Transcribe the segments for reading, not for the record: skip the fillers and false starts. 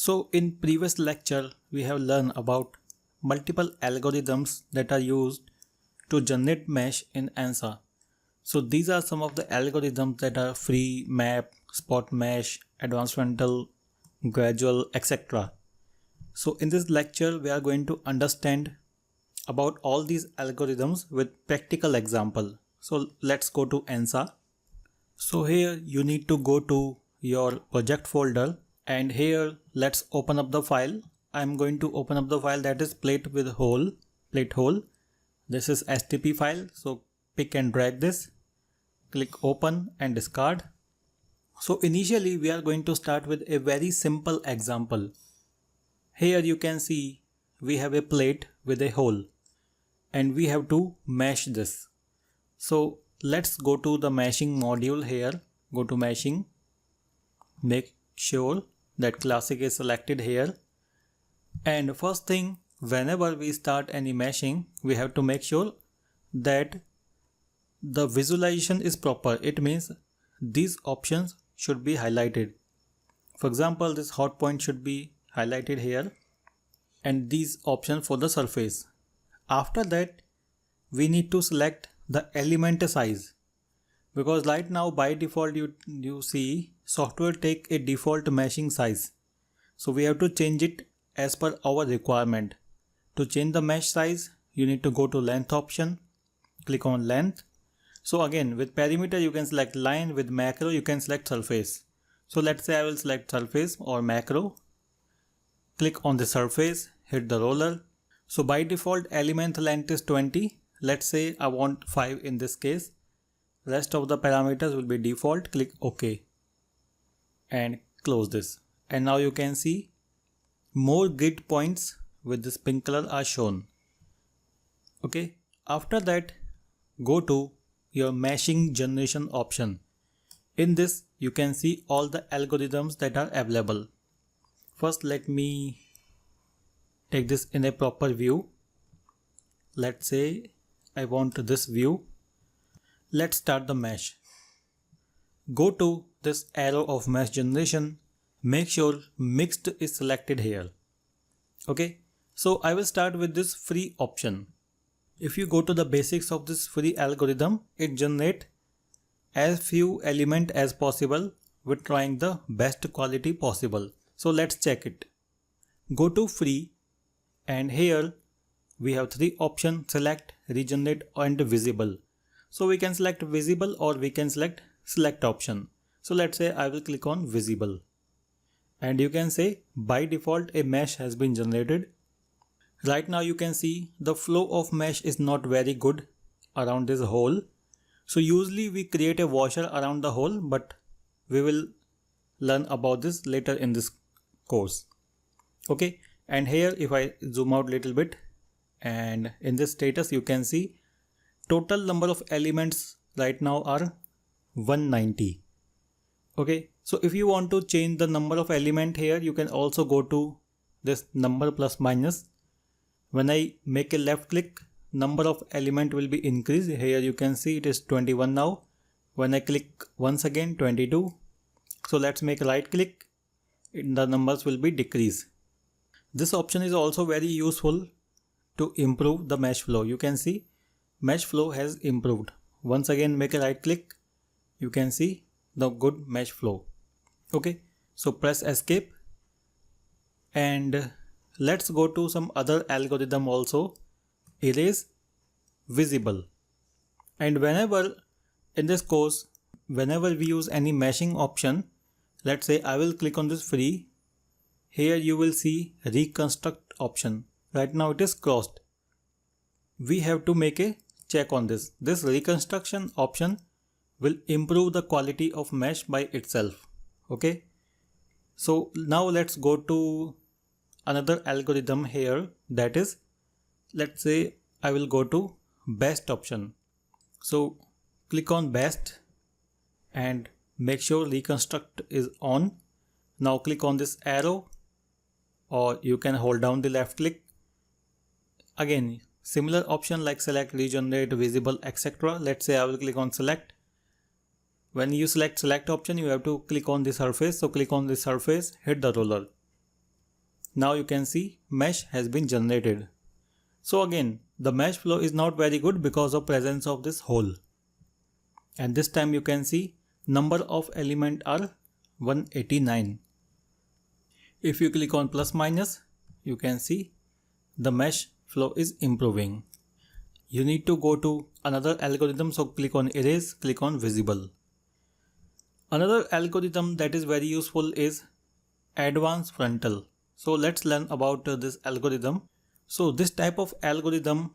So in previous lecture, we have learned about multiple algorithms that are used to generate mesh in ANSA. So these are some of the algorithms that are free, map, spot mesh, advanced frontal, gradual, etc. So in this lecture, we are going to understand about all these algorithms with practical example. So let's go to ANSA. So here you need to go to your project folder, and here let's open up the file. I'm going to open up the file that is plate hole. This is STP file. So pick and drag this, click open and discard. So initially we are going to start with a very simple example. Here you can see we have a plate with a hole and we have to mesh this. So let's go to the meshing module here. Go to meshing. Make sure that classic is selected here. And first thing, whenever we start any meshing, we have to make sure that the visualization is proper. It means these options should be highlighted. For example, this hot point should be highlighted here and these options for the surface. After that, we need to select the element size, because right now by default you see software take a default meshing size. So we have to change it as per our requirement. To change the mesh size, you need to go to length option, click on length. So again, with perimeter you can select line, with macro you can select surface. So let's say I will select surface or macro. Click on the surface, hit the roller. So by default element length is 20. Let's say I want 5 in this case. Rest of the parameters will be default. Click OK and close this. And now you can see more grid points with this pink color are shown. Okay. After that, go to your meshing generation option. In this, you can see all the algorithms that are available. First, let me take this in a proper view. Let's say I want this view. Let's start the mesh. Go to this arrow of mesh generation. Make sure mixed is selected here. Okay. So I will start with this free option. If you go to the basics of this free algorithm, it generates as few elements as possible with trying the best quality possible. So let's check it. Go to free and here we have 3 options: select, regenerate and visible. So we can select visible or we can select option. So let's say I will click on visible. And you can say by default a mesh has been generated. Right now you can see the flow of mesh is not very good around this hole. So usually we create a washer around the hole, but we will learn about this later in this course. Okay. And here if I zoom out a little bit, and in this status you can see total number of elements right now are 190. Okay. So if you want to change the number of element here, you can also go to this number plus minus. When I make a left click, number of element will be increased. Here you can see it is 21 now. When I click once again, 22. So let's make right click, the numbers will be decreased. This option is also very useful to improve the mesh flow. You can see mesh flow has improved. Once again make a right click, you can see the good mesh flow. Okay, so press escape and let's go to some other algorithm also. Erase, visible. And whenever in this course, whenever we use any meshing option, let's say I will click on this free. Here you will see reconstruct option. Right now it is crossed. We have to make a check on this. This reconstruction option will improve the quality of mesh by itself. Okay. So now let's go to another algorithm here, that is, let's say I will go to best option. So click on best and make sure reconstruct is on. Now click on this arrow, or you can hold down the left click. Again, similar option like select, regenerate, visible, etc. Let's say I will click on select. When you select option, you have to click on the surface. So click on the surface, hit the roller. Now you can see mesh has been generated. So again, the mesh flow is not very good because of presence of this hole. And this time you can see number of element are 189. If you click on plus minus, you can see the mesh flow is improving. You need to go to another algorithm, so click on erase, click on visible. Another algorithm that is very useful is advanced frontal. So let's learn about this algorithm. So this type of algorithm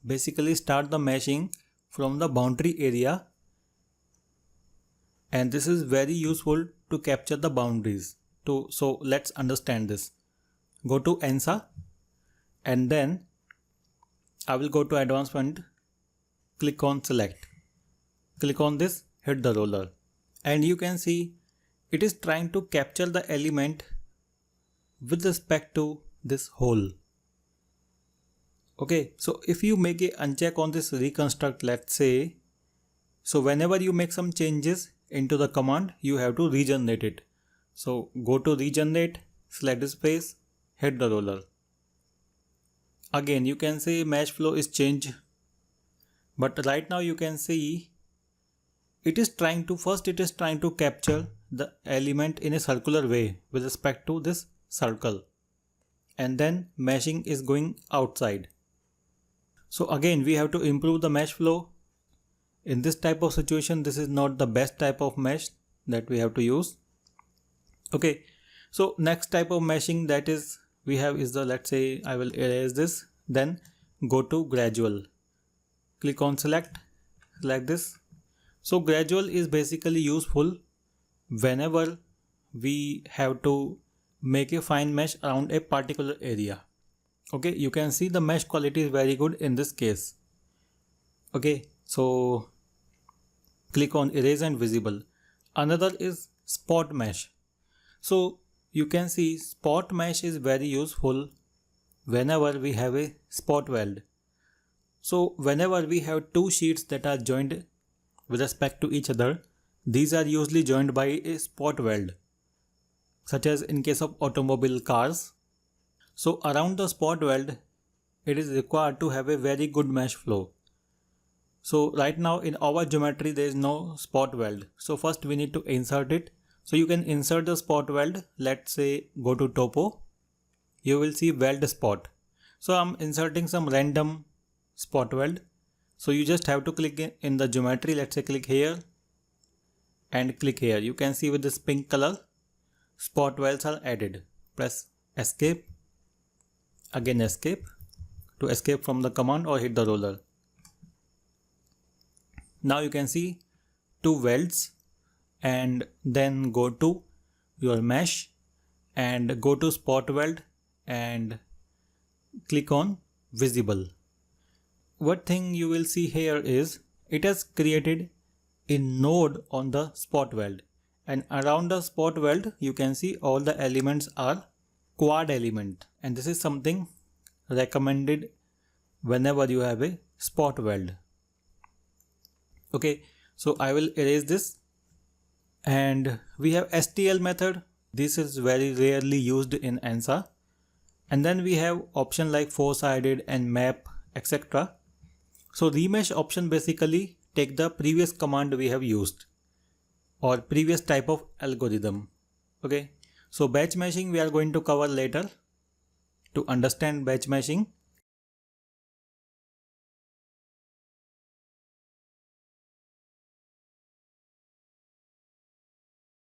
basically start the meshing from the boundary area, and this is very useful to capture the boundaries. So let's understand this. Go to ANSA and then I will go to advanced front, click on select, click on this, hit the roller, and you can see it is trying to capture the element with respect to this hole. Okay, so if you make a uncheck on this reconstruct, let's say, so whenever you make some changes into the command, you have to regenerate it. So go to regenerate, select this face, hit the roller. Again, you can say mesh flow is changed, but right now you can see it is trying to capture the element in a circular way with respect to this circle, and then meshing is going outside. So again, we have to improve the mesh flow. In this type of situation, this is not the best type of mesh that we have to use. Okay, so next type of meshing that is we have is the, let's say I will erase this, then go to gradual, click on select this. So gradual is basically useful whenever we have to make a fine mesh around a particular area. Okay, you can see the mesh quality is very good in this case. Okay, so click on erase and visible. Another is spot mesh. So you can see spot mesh is very useful whenever we have a spot weld. So whenever we have two sheets that are joined with respect to each other, these are usually joined by a spot weld, such as in case of automobile cars. So around the spot weld, it is required to have a very good mesh flow. So right now in our geometry there is no spot weld. So first we need to insert it. So you can insert the spot weld. Let's say go to topo. You will see weld spot. So I'm inserting some random spot weld. So you just have to click in the geometry. Let's say click here and click here. You can see with this pink color, spot welds are added. Press escape. Again escape to escape from the command, or hit the roller. Now you can see two welds, and then go to your mesh and go to spot weld and click on visible. What thing you will see here is it has created a node on the spot weld, and around the spot weld you can see all the elements are quad element, and this is something recommended whenever you have a spot weld. Okay, so I will erase this, and we have STL method. This is very rarely used in ANSA, and then we have option like four-sided and map, etc. So remesh option basically take the previous command we have used or previous type of algorithm. Okay, so batch meshing we are going to cover later. To understand batch meshing,